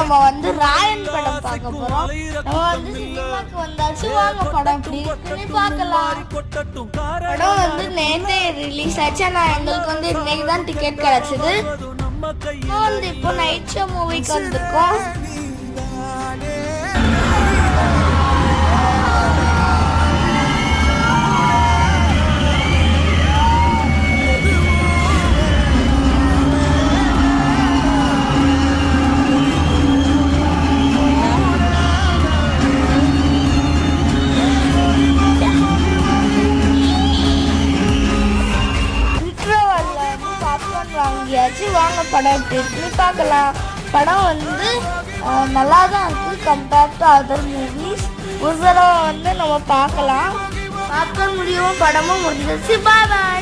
நம்ம வந்து ராயன் படம் பார்க்க போறோம். நம்ம வந்து சினிமாக்கு வந்தாச்சு, வாங்க படம் எப்படி இருக்குன்னு பார்க்கலாம். படம் வந்து நேற்றே ரிலீஸ் ஆச்சு. ஆனால் எங்களுக்கு வந்து இன்னைக்கு தான் டிக்கெட் கிடைச்சது. வந்து இப்போ நைட் ஷோ மூவிக்கு வந்திருக்கோம். வாங்கியாச்சு, வாங்க படம் எப்படி இருக்குன்னு பார்க்கலாம். படம் வந்து நல்லா தான் இருக்குது கம்பேர்ட் டு அதர் மூவிஸ். ஒரு தடவை வந்து நம்ம பார்க்கலாம். பார்க்க முடியும், படமும் முடிஞ்சிருச்சு. பாய் பாய்.